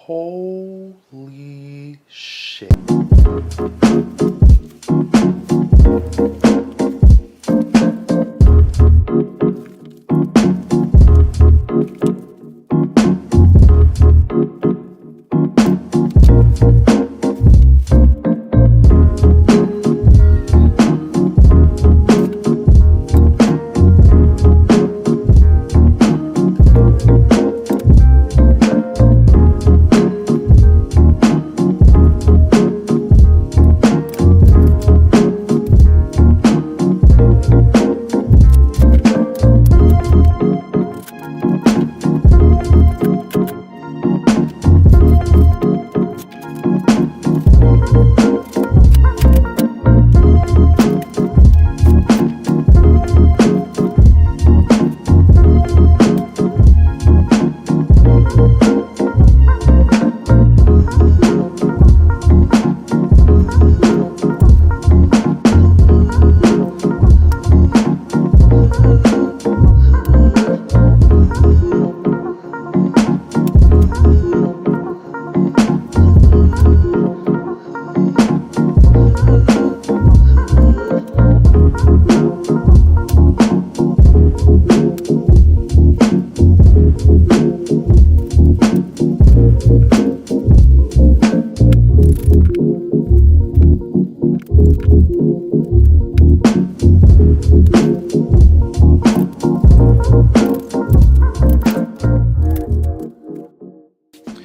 Holy shit.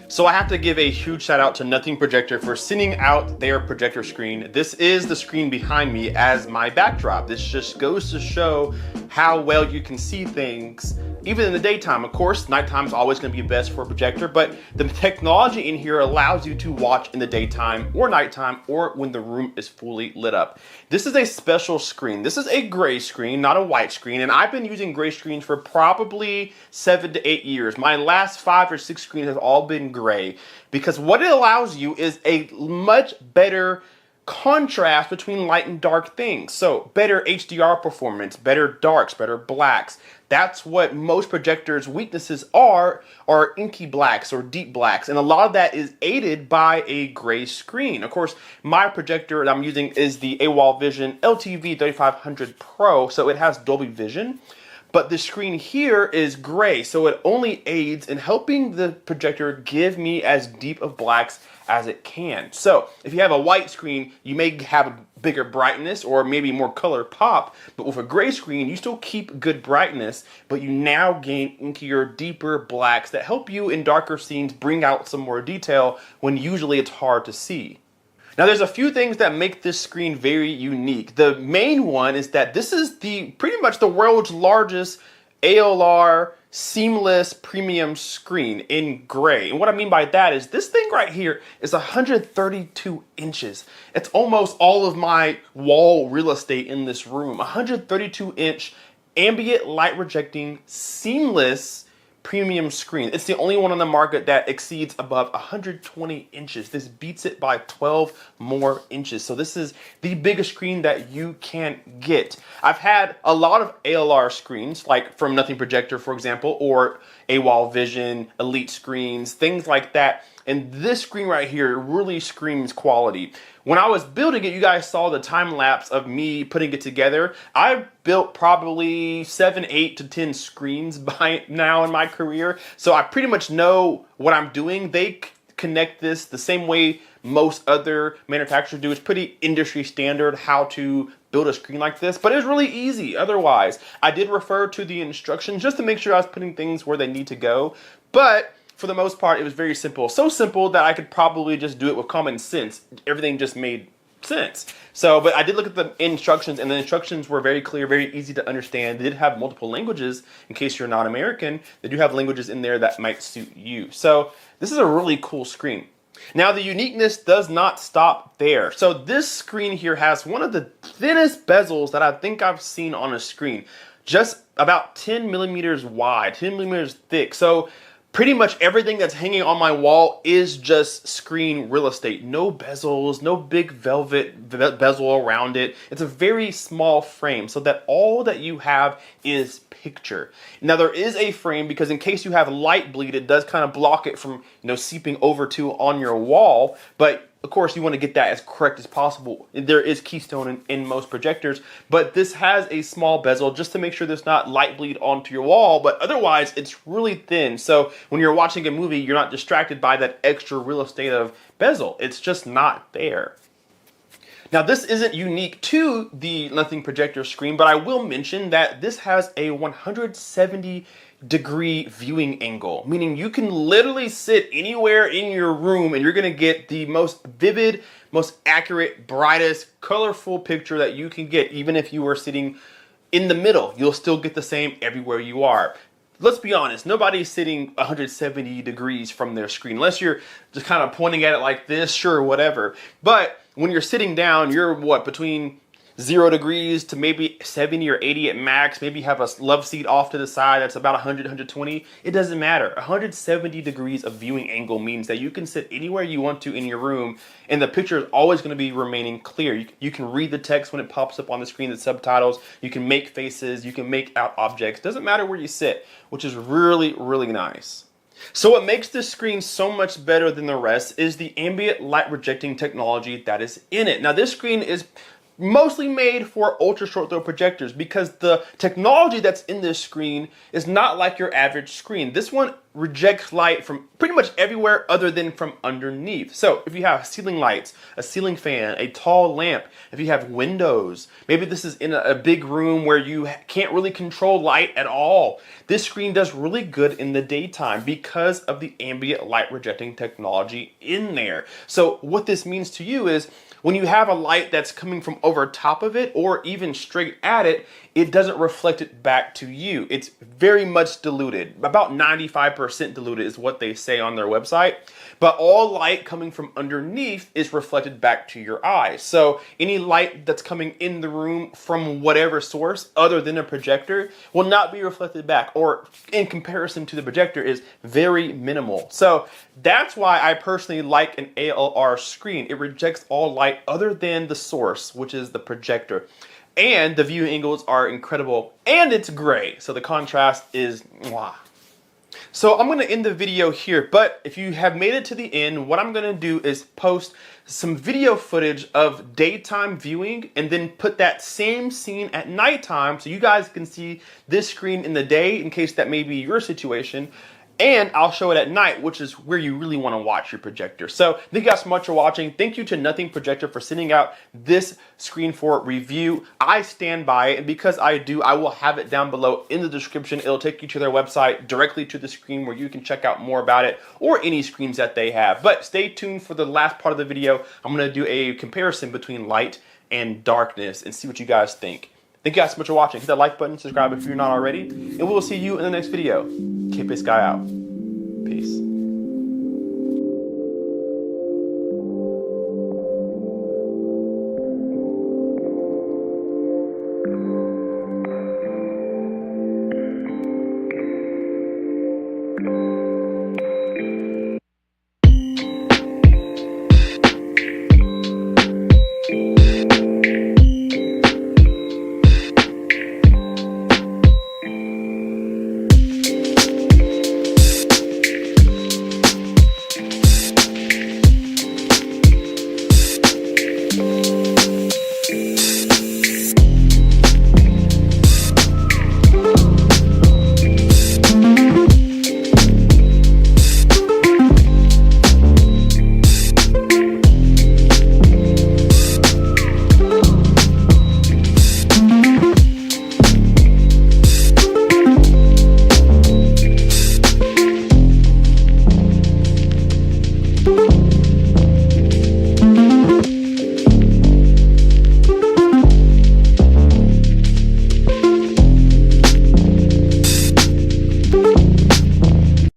So I have to give a huge shout out to NothingProjector for sending out their projector screen. This is the screen behind me as my backdrop. This just goes to show how well you can see things even in the daytime. Of course, nighttime is always going to be best for a projector, but the technology in here allows you to watch in the daytime or nighttime or when the room is fully lit up. This is a special screen. This is a gray screen, not a white screen, and I've been using gray screens for probably 7 to 8 years. My last 5 or 6 screens have all been gray because what it allows you is a much better contrast between light and dark things. So better HDR performance, better darks, better blacks. That's what most projectors' weaknesses are inky blacks or deep blacks. And a lot of that is aided by a gray screen. Of course, my projector that I'm using is the AWOL Vision LTV 3500 Pro. So it has Dolby Vision. But the screen here is gray, so it only aids in helping the projector give me as deep of blacks as it can. So if you have a white screen, you may have a bigger brightness or maybe more color pop, but with a gray screen, you still keep good brightness, but you now gain inkier, deeper blacks that help you in darker scenes bring out some more detail when usually it's hard to see. Now there's a few things that make this screen very unique. The main one is that this is pretty much the world's largest ALR seamless premium screen in gray. And what I mean by that is this thing right here is 132 inches. It's almost all of my wall real estate in this room. 132 inch ambient light rejecting seamless premium screen. It's the only one on the market that exceeds above 120 inches. This beats it by 12 more inches. So this is the biggest screen that you can get. I've had a lot of ALR screens, like from NothingProjector, for example, or AWOL Vision, Elite screens, things like that. And this screen right here really screams quality. When I was building it, you guys saw the time lapse of me putting it together. I built probably 7, 8 to 10 screens by now in my career. So I pretty much know what I'm doing. They connect this the same way most other manufacturers do. It's pretty industry standard how to build a screen like this, but it's really easy otherwise. I did refer to the instructions just to make sure I was putting things where they need to go, but for the most part, it was very simple. So simple that I could probably just do it with common sense. Everything just made sense. So, but I did look at the instructions, and the instructions were very clear, very easy to understand. They did have multiple languages. In case you're not American, they do have languages in there that might suit you. So this is a really cool screen. Now the uniqueness does not stop there. So this screen here has one of the thinnest bezels that I think I've seen on a screen. Just about 10 millimeters wide, 10 millimeters thick. So Pretty much everything that's hanging on my wall is just screen real estate. No bezels, no big velvet bezel around it. It's a very small frame so that all that you have is picture. Now there is a frame because in case you have light bleed, it does kind of block it from, seeping over to on your wall, but of course, you want to get that as correct as possible. There is keystone in most projectors, but this has a small bezel just to make sure there's not light bleed onto your wall, but otherwise it's really thin. So when you're watching a movie, you're not distracted by that extra real estate of bezel. It's just not there. Now this isn't unique to the NothingProjector screen, but I will mention that this has a 170-degree viewing angle, meaning you can literally sit anywhere in your room and you're gonna get the most vivid, most accurate, brightest, colorful picture that you can get. Even if you are sitting in the middle, you'll still get the same everywhere you are. Let's be honest, nobody's sitting 170 degrees from their screen, unless you're just kind of pointing at it like this, sure, whatever. But when you're sitting down, you're what, between 0 degrees to maybe 70 or 80 at max. Maybe you have a love seat off to the side that's about 100, 120. It doesn't matter. 170 degrees of viewing angle means that you can sit anywhere you want to in your room and the picture is always going to be remaining clear. You can read the text when it pops up on the screen, the subtitles. You can make faces. You can make out objects. Doesn't matter where you sit, which is really, really nice. So what makes this screen so much better than the rest is the ambient light rejecting technology that is in it. Now this screen is mostly made for ultra short throw projectors because the technology that's in this screen is not like your average screen. This one rejects light from pretty much everywhere other than from underneath. So if you have ceiling lights, a ceiling fan, a tall lamp, if you have windows, maybe this is in a big room where you can't really control light at all, this screen does really good in the daytime because of the ambient light rejecting technology in there. So what this means to you is when you have a light that's coming from over top of it or even straight at it, it doesn't reflect it back to you. It's very much diluted. About 95% diluted is what they say on their website. But all light coming from underneath is reflected back to your eyes. So any light that's coming in the room from whatever source other than a projector will not be reflected back, or in comparison to the projector is very minimal. So that's why I personally like an ALR screen. It rejects all light other than the source, which is the projector. And the viewing angles are incredible, and it's gray, so the contrast is mwah. So I'm going to end the video here, but if you have made it to the end, what I'm going to do is post some video footage of daytime viewing and then put that same scene at nighttime so you guys can see this screen in the day in case that may be your situation. And I'll show it at night, which is where you really want to watch your projector. So thank you guys so much for watching. Thank you to NothingProjector for sending out this screen for review. I stand by it, and because I do, I will have it down below in the description. It'll take you to their website, directly to the screen where you can check out more about it or any screens that they have. But stay tuned for the last part of the video. I'm going to do a comparison between light and darkness and see what you guys think. Thank you guys so much for watching. Hit that like button, subscribe if you're not already, and we'll see you in the next video. Keep this guy out. Peace.